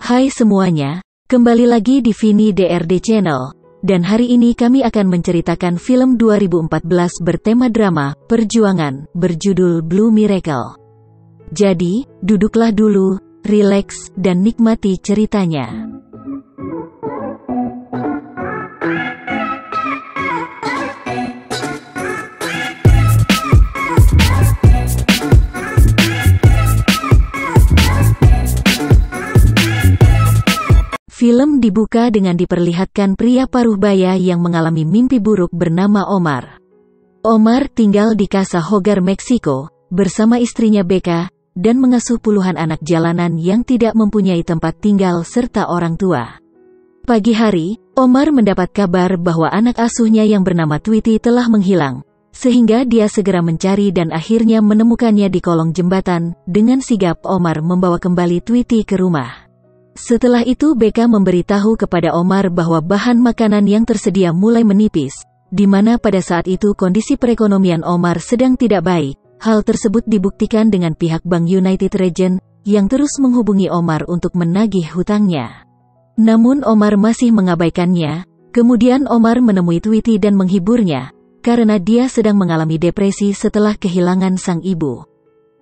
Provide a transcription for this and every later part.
Hai semuanya, kembali lagi di Vini DRD Channel, dan hari ini kami akan menceritakan film 2014 bertema drama, perjuangan, berjudul Blue Miracle. Jadi, duduklah dulu, rileks, dan nikmati ceritanya. Film dibuka dengan diperlihatkan pria paruh baya yang mengalami mimpi buruk bernama Omar. Omar tinggal di Casa Hogar, Meksiko, bersama istrinya Becca, dan mengasuh puluhan anak jalanan yang tidak mempunyai tempat tinggal serta orang tua. Pagi hari, Omar mendapat kabar bahwa anak asuhnya yang bernama Tweety telah menghilang, sehingga dia segera mencari dan akhirnya menemukannya di kolong jembatan. Dengan sigap Omar membawa kembali Tweety ke rumah. Setelah itu Becca memberitahu kepada Omar bahwa bahan makanan yang tersedia mulai menipis, di mana pada saat itu kondisi perekonomian Omar sedang tidak baik. Hal tersebut dibuktikan dengan pihak Bank United Region, yang terus menghubungi Omar untuk menagih hutangnya. Namun Omar masih mengabaikannya. Kemudian Omar menemui Tweety dan menghiburnya, karena dia sedang mengalami depresi setelah kehilangan sang ibu.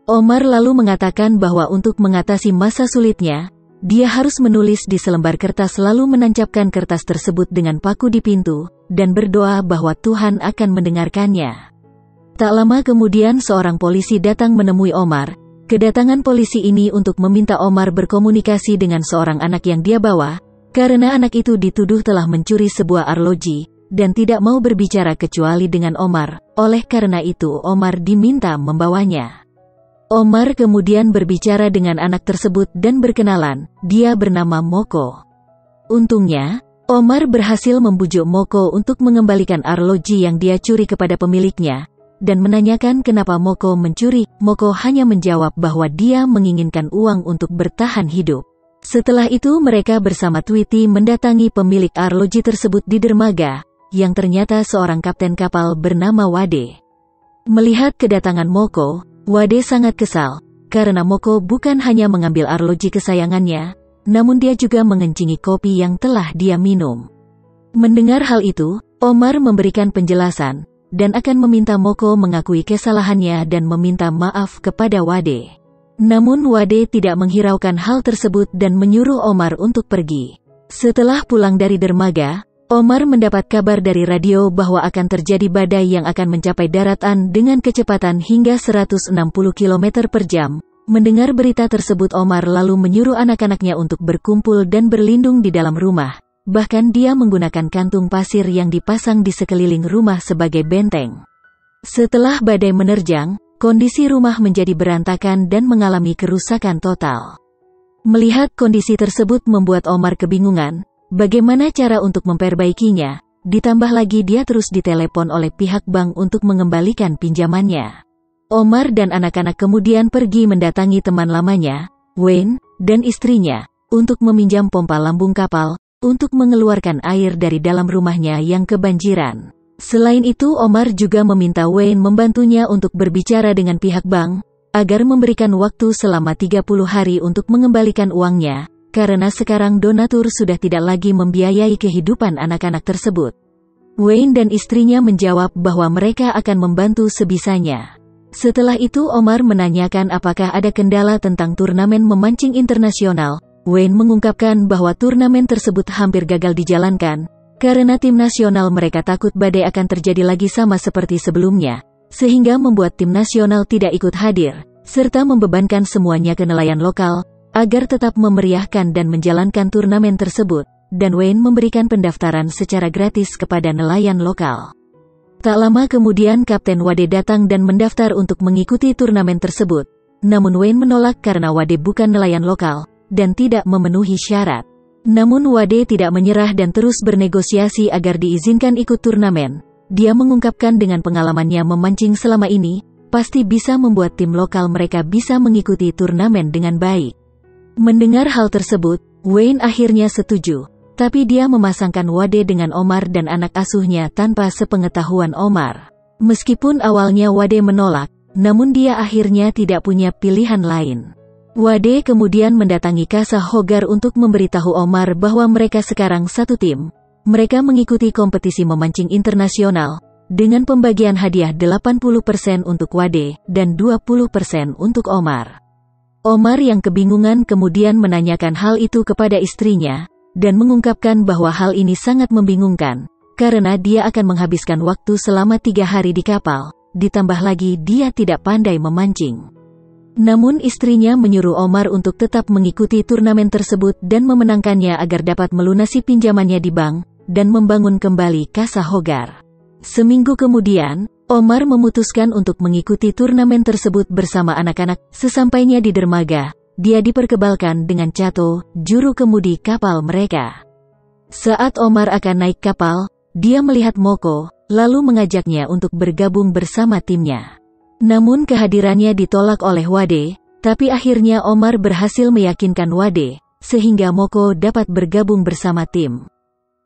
Omar lalu mengatakan bahwa untuk mengatasi masa sulitnya, dia harus menulis di selembar kertas lalu menancapkan kertas tersebut dengan paku di pintu, dan berdoa bahwa Tuhan akan mendengarkannya. Tak lama kemudian seorang polisi datang menemui Omar. Kedatangan polisi ini untuk meminta Omar berkomunikasi dengan seorang anak yang dia bawa, karena anak itu dituduh telah mencuri sebuah arloji, dan tidak mau berbicara kecuali dengan Omar. Oleh karena itu Omar diminta membawanya. Omar kemudian berbicara dengan anak tersebut dan berkenalan, dia bernama Moko. Untungnya, Omar berhasil membujuk Moko untuk mengembalikan arloji yang dia curi kepada pemiliknya, dan menanyakan kenapa Moko mencuri. Moko hanya menjawab bahwa dia menginginkan uang untuk bertahan hidup. Setelah itu mereka bersama Tweety mendatangi pemilik arloji tersebut di dermaga, yang ternyata seorang kapten kapal bernama Wade. Melihat kedatangan Moko, Wade sangat kesal, karena Moko bukan hanya mengambil arloji kesayangannya, namun dia juga mengencingi kopi yang telah dia minum. Mendengar hal itu, Omar memberikan penjelasan, dan akan meminta Moko mengakui kesalahannya dan meminta maaf kepada Wade. Namun Wade tidak menghiraukan hal tersebut dan menyuruh Omar untuk pergi. Setelah pulang dari dermaga, Omar mendapat kabar dari radio bahwa akan terjadi badai yang akan mencapai daratan dengan kecepatan hingga 160 km per jam. Mendengar berita tersebut Omar lalu menyuruh anak-anaknya untuk berkumpul dan berlindung di dalam rumah. Bahkan dia menggunakan kantung pasir yang dipasang di sekeliling rumah sebagai benteng. Setelah badai menerjang, kondisi rumah menjadi berantakan dan mengalami kerusakan total. Melihat kondisi tersebut membuat Omar kebingungan. Bagaimana cara untuk memperbaikinya? Ditambah lagi dia terus ditelepon oleh pihak bank untuk mengembalikan pinjamannya. Omar dan anak-anak kemudian pergi mendatangi teman lamanya, Wayne, dan istrinya, untuk meminjam pompa lambung kapal, untuk mengeluarkan air dari dalam rumahnya yang kebanjiran. Selain itu Omar juga meminta Wayne membantunya untuk berbicara dengan pihak bank, agar memberikan waktu selama 30 hari untuk mengembalikan uangnya. Karena sekarang donatur sudah tidak lagi membiayai kehidupan anak-anak tersebut. Wayne dan istrinya menjawab bahwa mereka akan membantu sebisanya. Setelah itu Omar menanyakan apakah ada kendala tentang turnamen memancing internasional. Wayne mengungkapkan bahwa turnamen tersebut hampir gagal dijalankan, karena tim nasional mereka takut badai akan terjadi lagi sama seperti sebelumnya, sehingga membuat tim nasional tidak ikut hadir, serta membebankan semuanya ke nelayan lokal, agar tetap memeriahkan dan menjalankan turnamen tersebut, dan Wayne memberikan pendaftaran secara gratis kepada nelayan lokal. Tak lama kemudian Kapten Wade datang dan mendaftar untuk mengikuti turnamen tersebut, namun Wayne menolak karena Wade bukan nelayan lokal, dan tidak memenuhi syarat. Namun Wade tidak menyerah dan terus bernegosiasi agar diizinkan ikut turnamen. Dia mengungkapkan dengan pengalamannya memancing selama ini, pasti bisa membuat tim lokal mereka bisa mengikuti turnamen dengan baik. Mendengar hal tersebut, Wayne akhirnya setuju, tapi dia memasangkan Wade dengan Omar dan anak asuhnya tanpa sepengetahuan Omar. Meskipun awalnya Wade menolak, namun dia akhirnya tidak punya pilihan lain. Wade kemudian mendatangi Casa Hogar untuk memberitahu Omar bahwa mereka sekarang satu tim. Mereka mengikuti kompetisi memancing internasional, dengan pembagian hadiah 80% untuk Wade, dan 20% untuk Omar. Omar yang kebingungan kemudian menanyakan hal itu kepada istrinya, dan mengungkapkan bahwa hal ini sangat membingungkan, karena dia akan menghabiskan waktu selama 3 hari di kapal, ditambah lagi dia tidak pandai memancing. Namun istrinya menyuruh Omar untuk tetap mengikuti turnamen tersebut dan memenangkannya agar dapat melunasi pinjamannya di bank, dan membangun kembali Casa Hogar. Seminggu kemudian, Omar memutuskan untuk mengikuti turnamen tersebut bersama anak-anak. Sesampainya di dermaga, dia diperkebalkan dengan Cato, juru kemudi kapal mereka. Saat Omar akan naik kapal, dia melihat Moko, lalu mengajaknya untuk bergabung bersama timnya. Namun kehadirannya ditolak oleh Wade, tapi akhirnya Omar berhasil meyakinkan Wade, sehingga Moko dapat bergabung bersama tim.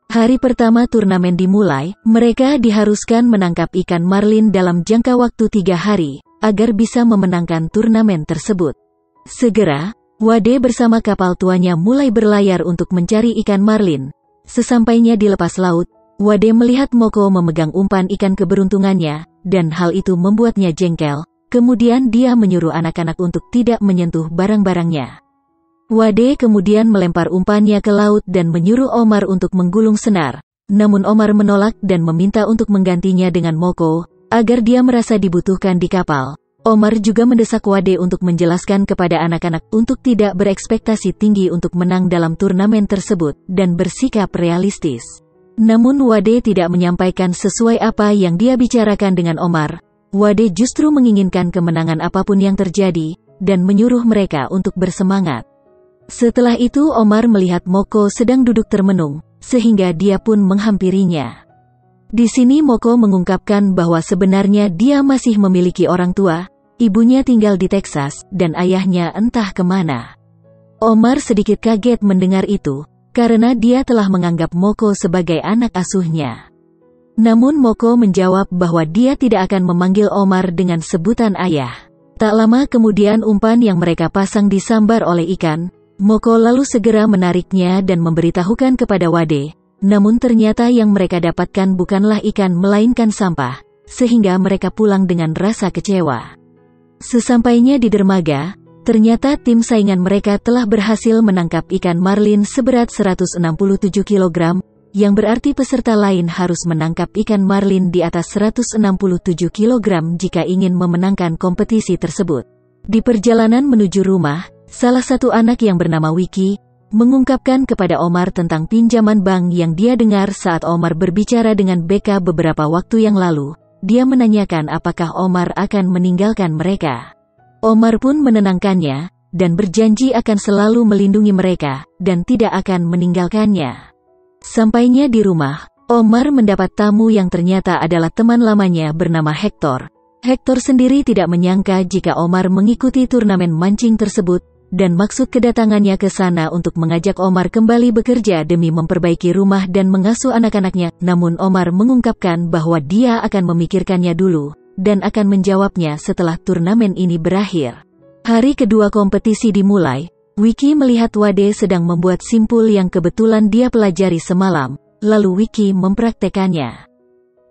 Hari pertama turnamen dimulai, mereka diharuskan menangkap ikan marlin dalam jangka waktu 3 hari, agar bisa memenangkan turnamen tersebut. Segera, Wade bersama kapal tuanya mulai berlayar untuk mencari ikan marlin. Sesampainya di lepas laut, Wade melihat Moko memegang umpan ikan keberuntungannya, dan hal itu membuatnya jengkel. Kemudian dia menyuruh anak-anak untuk tidak menyentuh barang-barangnya. Wade kemudian melempar umpannya ke laut dan menyuruh Omar untuk menggulung senar. Namun Omar menolak dan meminta untuk menggantinya dengan Moko, agar dia merasa dibutuhkan di kapal. Omar juga mendesak Wade untuk menjelaskan kepada anak-anak untuk tidak berekspektasi tinggi untuk menang dalam turnamen tersebut, dan bersikap realistis. Namun Wade tidak menyampaikan sesuai apa yang dia bicarakan dengan Omar. Wade justru menginginkan kemenangan apapun yang terjadi, dan menyuruh mereka untuk bersemangat. Setelah itu Omar melihat Moko sedang duduk termenung, sehingga dia pun menghampirinya. Di sini Moko mengungkapkan bahwa sebenarnya dia masih memiliki orang tua, ibunya tinggal di Texas, dan ayahnya entah kemana. Omar sedikit kaget mendengar itu, karena dia telah menganggap Moko sebagai anak asuhnya. Namun Moko menjawab bahwa dia tidak akan memanggil Omar dengan sebutan ayah. Tak lama kemudian umpan yang mereka pasang disambar oleh ikan. Moko lalu segera menariknya dan memberitahukan kepada Wade. Namun ternyata yang mereka dapatkan bukanlah ikan melainkan sampah, sehingga mereka pulang dengan rasa kecewa. Sesampainya di dermaga, ternyata tim saingan mereka telah berhasil menangkap ikan marlin seberat 167 kg, yang berarti peserta lain harus menangkap ikan marlin di atas 167 kg jika ingin memenangkan kompetisi tersebut. Di perjalanan menuju rumah, salah satu anak yang bernama Wiki, mengungkapkan kepada Omar tentang pinjaman bank yang dia dengar saat Omar berbicara dengan BK beberapa waktu yang lalu. Dia menanyakan apakah Omar akan meninggalkan mereka. Omar pun menenangkannya, dan berjanji akan selalu melindungi mereka, dan tidak akan meninggalkannya. Sampainya di rumah, Omar mendapat tamu yang ternyata adalah teman lamanya bernama Hector. Hector sendiri tidak menyangka jika Omar mengikuti turnamen mancing tersebut, dan maksud kedatangannya ke sana untuk mengajak Omar kembali bekerja demi memperbaiki rumah dan mengasuh anak-anaknya. Namun Omar mengungkapkan bahwa dia akan memikirkannya dulu, dan akan menjawabnya setelah turnamen ini berakhir. Hari kedua kompetisi dimulai. Wiki melihat Wade sedang membuat simpul yang kebetulan dia pelajari semalam, lalu Wiki mempraktekannya.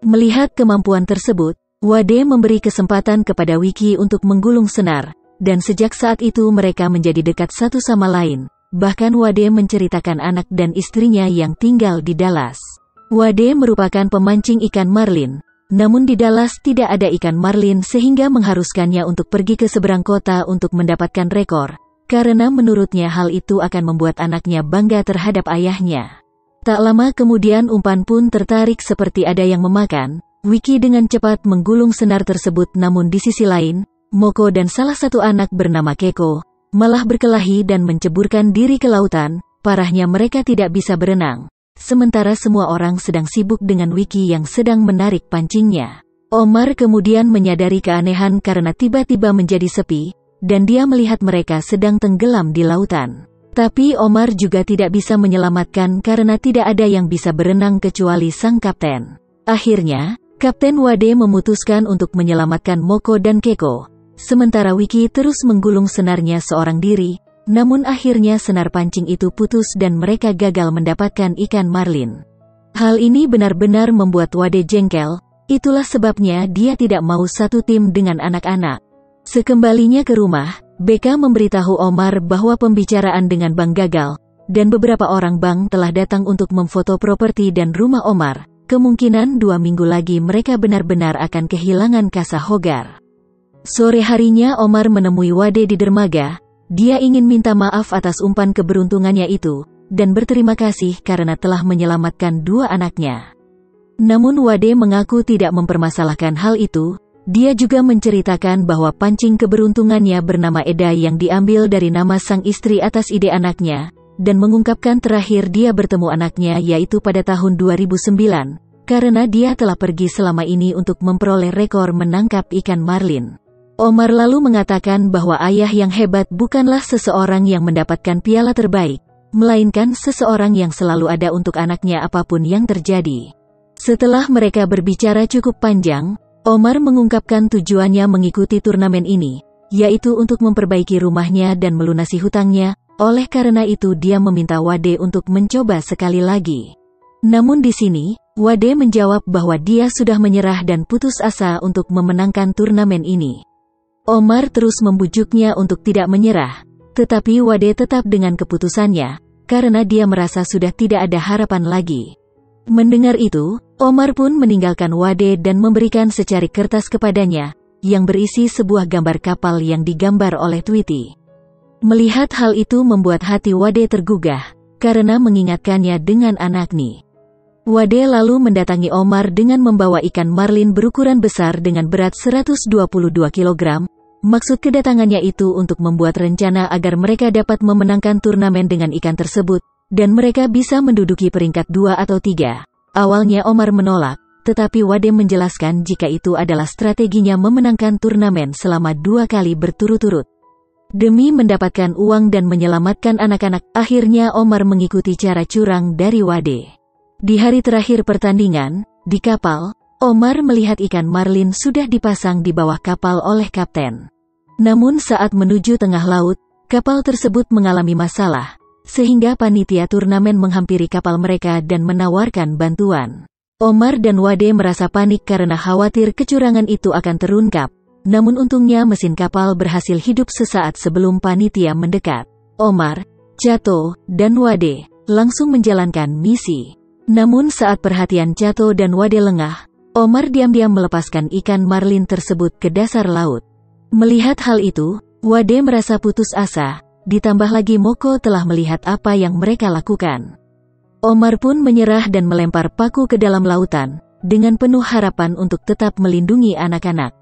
Melihat kemampuan tersebut, Wade memberi kesempatan kepada Wiki untuk menggulung senar, dan sejak saat itu mereka menjadi dekat satu sama lain. Bahkan Wade menceritakan anak dan istrinya yang tinggal di Dallas. Wade merupakan pemancing ikan marlin. Namun di Dallas tidak ada ikan marlin sehingga mengharuskannya untuk pergi ke seberang kota untuk mendapatkan rekor, karena menurutnya hal itu akan membuat anaknya bangga terhadap ayahnya. Tak lama kemudian umpan pun tertarik seperti ada yang memakan. Wiki dengan cepat menggulung senar tersebut, namun di sisi lain, Moko dan salah satu anak bernama Keko malah berkelahi dan menceburkan diri ke lautan. Parahnya mereka tidak bisa berenang. Sementara semua orang sedang sibuk dengan Wiki yang sedang menarik pancingnya. Omar kemudian menyadari keanehan karena tiba-tiba menjadi sepi, dan dia melihat mereka sedang tenggelam di lautan. Tapi Omar juga tidak bisa menyelamatkan karena tidak ada yang bisa berenang kecuali sang kapten. Akhirnya, Kapten Wade memutuskan untuk menyelamatkan Moko dan Keko. Sementara Wiki terus menggulung senarnya seorang diri, namun akhirnya senar pancing itu putus dan mereka gagal mendapatkan ikan marlin. Hal ini benar-benar membuat Wade jengkel, itulah sebabnya dia tidak mau satu tim dengan anak-anak. Sekembalinya ke rumah, BK memberitahu Omar bahwa pembicaraan dengan bank gagal, dan beberapa orang bank telah datang untuk memfoto properti dan rumah Omar. Kemungkinan 2 minggu lagi mereka benar-benar akan kehilangan kasa Hogar. Sore harinya Omar menemui Wade di dermaga. Dia ingin minta maaf atas umpan keberuntungannya itu, dan berterima kasih karena telah menyelamatkan 2 anaknya. Namun Wade mengaku tidak mempermasalahkan hal itu. Dia juga menceritakan bahwa pancing keberuntungannya bernama Eda yang diambil dari nama sang istri atas ide anaknya, dan mengungkapkan terakhir dia bertemu anaknya yaitu pada tahun 2009, karena dia telah pergi selama ini untuk memperoleh rekor menangkap ikan marlin. Omar lalu mengatakan bahwa ayah yang hebat bukanlah seseorang yang mendapatkan piala terbaik, melainkan seseorang yang selalu ada untuk anaknya apapun yang terjadi. Setelah mereka berbicara cukup panjang, Omar mengungkapkan tujuannya mengikuti turnamen ini, yaitu untuk memperbaiki rumahnya dan melunasi hutangnya, oleh karena itu dia meminta Wade untuk mencoba sekali lagi. Namun di sini, Wade menjawab bahwa dia sudah menyerah dan putus asa untuk memenangkan turnamen ini. Omar terus membujuknya untuk tidak menyerah, tetapi Wade tetap dengan keputusannya, karena dia merasa sudah tidak ada harapan lagi. Mendengar itu, Omar pun meninggalkan Wade dan memberikan secari kertas kepadanya, yang berisi sebuah gambar kapal yang digambar oleh Tweety. Melihat hal itu membuat hati Wade tergugah, karena mengingatkannya dengan anaknya. Wade lalu mendatangi Omar dengan membawa ikan marlin berukuran besar dengan berat 122 kg. Maksud kedatangannya itu untuk membuat rencana agar mereka dapat memenangkan turnamen dengan ikan tersebut, dan mereka bisa menduduki peringkat 2 atau 3. Awalnya Omar menolak, tetapi Wade menjelaskan jika itu adalah strateginya memenangkan turnamen selama 2 kali berturut-turut. Demi mendapatkan uang dan menyelamatkan anak-anak, akhirnya Omar mengikuti cara curang dari Wade. Di hari terakhir pertandingan, di kapal, Omar melihat ikan marlin sudah dipasang di bawah kapal oleh kapten. Namun saat menuju tengah laut, kapal tersebut mengalami masalah, sehingga panitia turnamen menghampiri kapal mereka dan menawarkan bantuan. Omar dan Wade merasa panik karena khawatir kecurangan itu akan terungkap, namun untungnya mesin kapal berhasil hidup sesaat sebelum panitia mendekat. Omar, Chato, dan Wade langsung menjalankan misi. Namun saat perhatian Chato dan Wade lengah, Omar diam-diam melepaskan ikan marlin tersebut ke dasar laut. Melihat hal itu, Wade merasa putus asa, ditambah lagi Moko telah melihat apa yang mereka lakukan. Omar pun menyerah dan melempar paku ke dalam lautan, dengan penuh harapan untuk tetap melindungi anak-anak.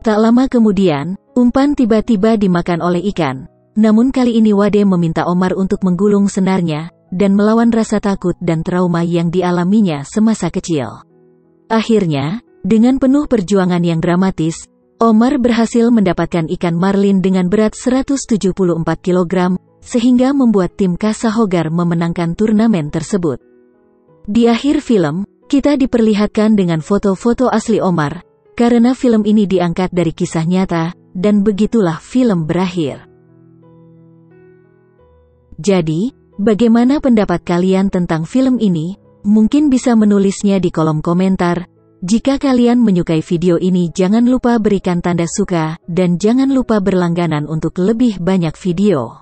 Tak lama kemudian, umpan tiba-tiba dimakan oleh ikan. Namun kali ini Wade meminta Omar untuk menggulung senarnya, dan melawan rasa takut dan trauma yang dialaminya semasa kecil. Akhirnya, dengan penuh perjuangan yang dramatis, Omar berhasil mendapatkan ikan marlin dengan berat 174 kg, sehingga membuat tim Kasa Hogar memenangkan turnamen tersebut. Di akhir film, kita diperlihatkan dengan foto-foto asli Omar, karena film ini diangkat dari kisah nyata, dan begitulah film berakhir. Jadi, bagaimana pendapat kalian tentang film ini? Mungkin bisa menulisnya di kolom komentar. Jika kalian menyukai video ini jangan lupa berikan tanda suka, dan jangan lupa berlangganan untuk lebih banyak video.